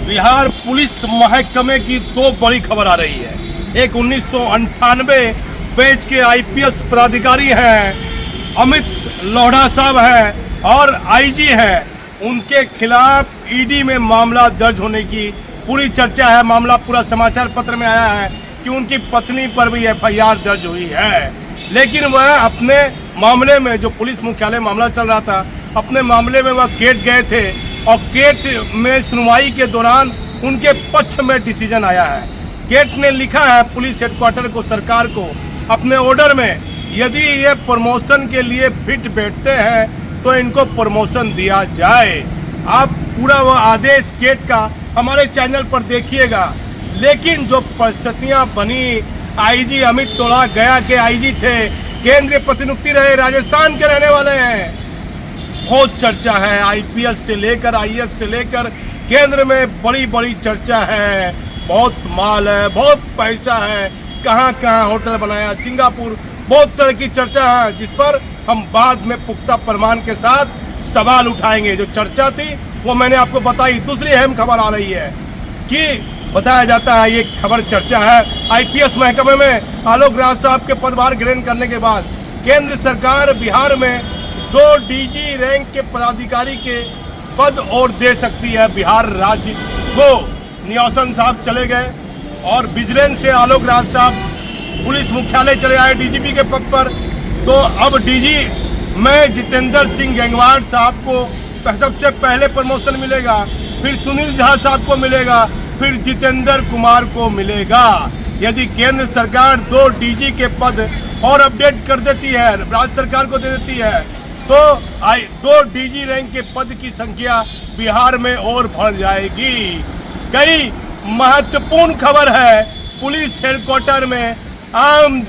Bihar police महकमे की दो बड़ी खबर आ रही है। एक 1998 बैच के आईपीएस पदाधिकारी हैं, अमित लोढ़ा साहब हैं और आईजी हैं। उनके खिलाफ ईडी में मामला दर्ज होने की पूरी चर्चा है। मामला पूरा समाचार पत्र में आया है कि उनकी पत्नी पर भी एफआईआर दर्ज हुई है, लेकिन वह अपने मामले में, जो पुलिस मुख्यालय मामला चल रहा था, अपने मामले में वह केट गए थे और केट में सुनवाई के दौरान उनके पक्ष में डिसीजन आया है। केट ने लिखा है पुलिस हेडक्वार्टर को, सरकार को, अपने ऑर्डर में, यदि ये प्रमोशन के लिए फिट बैठते हैं तो इनको प्रमोशन दिया जाए। आप पूरा वह आदेश केट का हमारे चैनल पर देखिएगा। लेकिन जो परिस्थितियां बनी, आईजी अमित लोढ़ा गया के आईजी थे, केंद्रीय प्रतिनियुक्ति रहे, राजस्थान के रहने वाले हैं। बहुत चर्चा है, आईपीएस से लेकर आईएएस से लेकर केंद्र में बड़ी बड़ी चर्चा है। बहुत माल है, बहुत पैसा है, कहाँ कहाँ होटल बनाया, सिंगापुर, बहुत तरह की चर्चा है, जिस पर हम बाद में पुख्ता प्रमाण के साथ सवाल उठाएंगे। जो चर्चा थी वो मैंने आपको बताई। दूसरी अहम खबर आ रही है कि बताया जाता है, ये खबर चर्चा है, आईपीएस महकमे में आलोक राज साहब के पदभार ग्रहण करने के बाद केंद्र सरकार बिहार में 2 डीजी रैंक के पदाधिकारी के पद और दे सकती है बिहार राज्य को। नियोसन साहब चले गए और विजिलेंस से आलोक राज साहब पुलिस मुख्यालय चले आए डीजीपी के पद पर। तो अब डीजी में जितेंद्र सिंह गंगवार साहब को सबसे पहले प्रमोशन मिलेगा, फिर सुनील झा साहब को मिलेगा, फिर जितेंद्र कुमार को मिलेगा। यदि केंद्र सरकार 2 डीजी के पद और अपडेट कर देती है, राज्य सरकार को दे देती है, तो 2 डीजी रैंक के पद की संख्या बिहार में और बढ़ जाएगी। कई महत्वपूर्ण खबर है, पुलिस हेडक्वार्टर में आम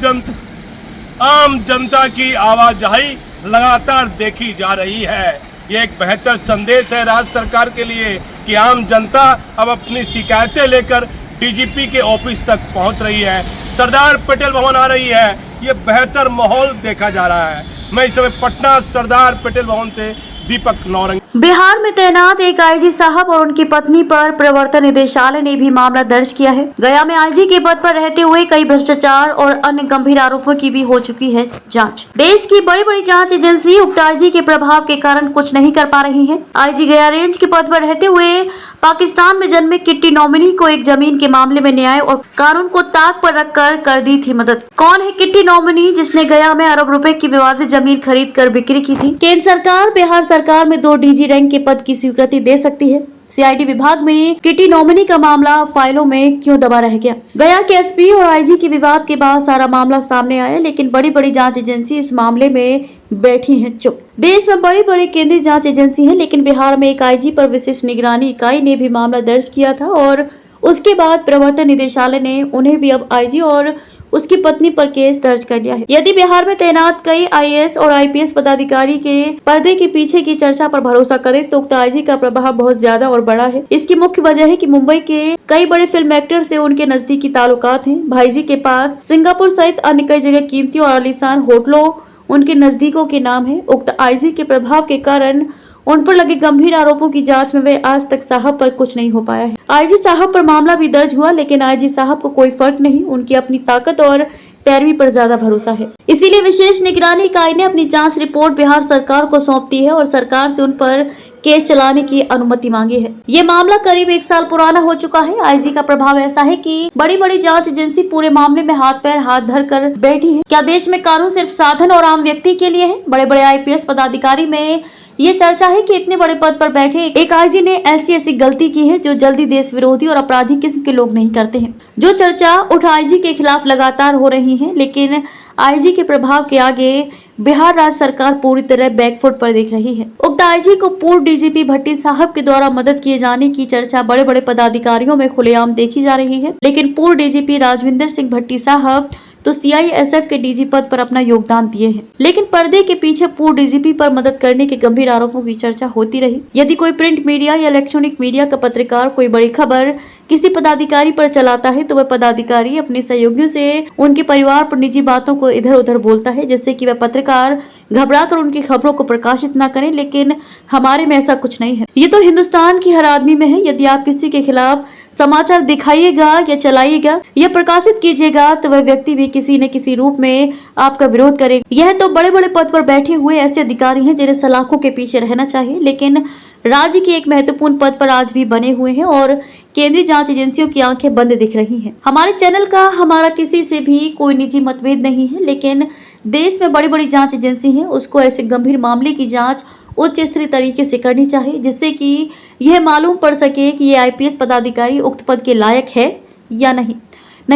जनता की आवाजाही लगातार देखी जा रही है। ये एक बेहतर संदेश है राज्य सरकार के लिए कि आम जनता अब अपनी शिकायतें लेकर डीजीपी के ऑफिस तक पहुंच रही है, सरदार पटेल भवन आ रही है। ये बेहतर माहौल देखा जा रहा है। मैं इस समय पटना सरदार पटेल भवन से दीपक नौरंगी। बिहार में तैनात एक आईजी साहब और उनकी पत्नी पर प्रवर्तन निदेशालय ने भी मामला दर्ज किया है। गया में आईजी के पद पर रहते हुए कई भ्रष्टाचार और अन्य गंभीर आरोपों की भी हो चुकी है जांच। देश की बड़ी बड़ी जांच एजेंसी उक्त आईजी के प्रभाव के कारण कुछ नहीं कर पा रही है। आईजी गया रेंज के पद पर रहते हुए पाकिस्तान में जन्मे किट्टी नॉमिनी को एक जमीन के मामले में न्याय और कानून को ताक पर रखकर कर दी थी मदद। कौन है किट्टी नॉमिनी जिसने गया में अरब रुपए की विवादित जमीन खरीद कर बिक्री की थी? केंद्र सरकार बिहार सरकार में 2 डीजी रैंक के पद की स्वीकृति दे सकती है। सीआईडी विभाग में किट्टी नॉमिनी का मामला फाइलों में क्यों दबा रह गया? गया के एसपी और आईजी के विवाद के बाद सारा मामला सामने आया, लेकिन बड़ी बड़ी जांच एजेंसी इस मामले में बैठी हैं चुप। देश में बड़ी बड़ी केंद्रीय जांच एजेंसी है, लेकिन बिहार में एक आईजी पर विशेष निगरानी इकाई ने भी मामला दर्ज किया था और उसके बाद प्रवर्तन निदेशालय ने उन्हें भी अब आईजी और उसकी पत्नी पर केस दर्ज कर लिया है। यदि बिहार में तैनात कई आईएएस और आईपीएस पदाधिकारी के पर्दे के पीछे की चर्चा पर भरोसा करें तो उक्त आईजी का प्रभाव बहुत ज्यादा और बड़ा है। इसकी मुख्य वजह है कि मुंबई के कई बड़े फिल्म एक्टर से उनके नजदीकी ताल्लुकात हैं। भाईजी के पास सिंगापुर सहित अन्य कई जगह कीमती और आलीशान होटलों उनके नजदीकों के नाम है। उक्त आईजी के प्रभाव के कारण उन पर लगे गंभीर आरोपों की जांच में वे आज तक साहब पर कुछ नहीं हो पाया है। आईजी साहब पर मामला भी दर्ज हुआ, लेकिन आईजी साहब को कोई फर्क नहीं, उनकी अपनी ताकत और पैरवी पर ज्यादा भरोसा है। इसीलिए विशेष निगरानी इकाई ने अपनी जांच रिपोर्ट बिहार सरकार को सौंप दी है और सरकार से उन पर केस चलाने की अनुमति मांगी है। ये मामला करीब 1 साल पुराना हो चुका है। आईजी का प्रभाव ऐसा है कि बड़ी बड़ी जांच एजेंसी पूरे मामले में हाथ धर कर बैठी है। क्या देश में कानून सिर्फ साधन और आम व्यक्ति के लिए है? बड़े बड़े आईपीएस पदाधिकारी में ये चर्चा है कि इतने बड़े पद पर बैठे एक आईजी ने ऐसी गलती की है जो जल्दी देश विरोधी और अपराधी किस्म के लोग नहीं करते हैं। जो चर्चा उठ आईजी के खिलाफ लगातार हो रही है, लेकिन आईजी के प्रभाव के आगे बिहार राज्य सरकार पूरी तरह बैकफुट पर देख रही है। उक्त आईजी को पूर्व डीजीपी भट्टी साहब के द्वारा मदद किए जाने की चर्चा बड़े बड़े पदाधिकारियों में खुलेआम देखी जा रही है, लेकिन पूर्व डीजीपी राजविंदर सिंह भट्टी साहब तो सीआईएसएफ के डीजी पद पर अपना योगदान दिए हैं, लेकिन पर्दे के पीछे पूर्व डीजीपी पर मदद करने के गंभीर आरोपों की चर्चा होती रही। यदि कोई प्रिंट मीडिया या इलेक्ट्रॉनिक मीडिया का पत्रकार कोई बड़ी खबर किसी पदाधिकारी पर चलाता है तो वह पदाधिकारी अपने सहयोगियों से उनके परिवार पर निजी बातों को इधर उधर बोलता है, जिससे कि वह पत्रकार घबराकर उनकी खबरों को प्रकाशित न करें। लेकिन हमारे में ऐसा कुछ नहीं है। ये तो हिंदुस्तान की हर आदमी में है। यदि आप किसी के खिलाफ समाचार दिखाइएगा या चलाइएगा या प्रकाशित कीजिएगा तो वह व्यक्ति भी किसी न किसी रूप में आपका विरोध करेगा। यह तो बड़े बड़े पद पर बैठे हुए ऐसे अधिकारी हैं जिन्हें सलाखों के पीछे रहना चाहिए, लेकिन राज्य के एक महत्वपूर्ण पद पर आज भी बने हुए हैं और केंद्रीय जांच एजेंसियों की आंखें बंद दिख रही हैं। हमारे चैनल का हमारा किसी से भी कोई निजी मतभेद नहीं है, लेकिन देश में बड़ी बड़ी जांच एजेंसी हैं, उसको ऐसे गंभीर मामले की जांच उच्च स्तरीय तरीके से करनी चाहिए, जिससे कि यह मालूम पड़ सके कि ये आईपीएस पदाधिकारी उक्त पद के लायक है या नहीं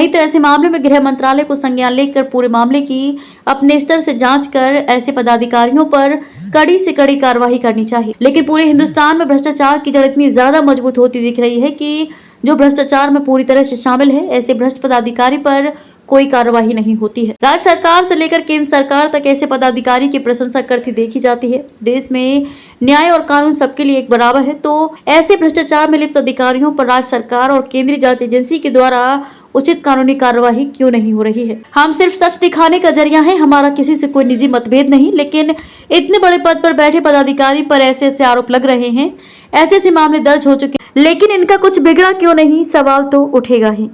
तो ऐसे मामले में गृह मंत्रालय को संज्ञान लेकर पूरे मामले की अपने स्तर से जांच कर ऐसे पदाधिकारियों पर कड़ी से कड़ी कार्रवाई करनी चाहिए। लेकिन पूरे हिंदुस्तान में भ्रष्टाचार की जड़ इतनी ज्यादा मजबूत होती दिख रही है कि जो भ्रष्टाचार में पूरी तरह से शामिल है, ऐसे भ्रष्ट पदाधिकारी पर कोई कार्रवाई नहीं होती है। राज्य सरकार से लेकर केंद्र सरकार तक ऐसे पदाधिकारी की प्रशंसा करती देखी जाती है। देश में न्याय और कानून सबके लिए एक बराबर है, तो ऐसे भ्रष्टाचार में लिप्त अधिकारियों पर राज्य सरकार और केंद्रीय जांच एजेंसी के द्वारा उचित कानूनी कार्यवाही क्यों नहीं हो रही है। हम सिर्फ सच दिखाने का जरिया है, हमारा किसी से कोई निजी मतभेद नहीं, लेकिन इतने बड़े पद पर बैठे पदाधिकारी पर ऐसे ऐसे आरोप लग रहे हैं, ऐसे ऐसे मामले दर्ज हो चुके, लेकिन इनका कुछ बिगड़ा क्यों नहीं, सवाल तो उठेगा ही।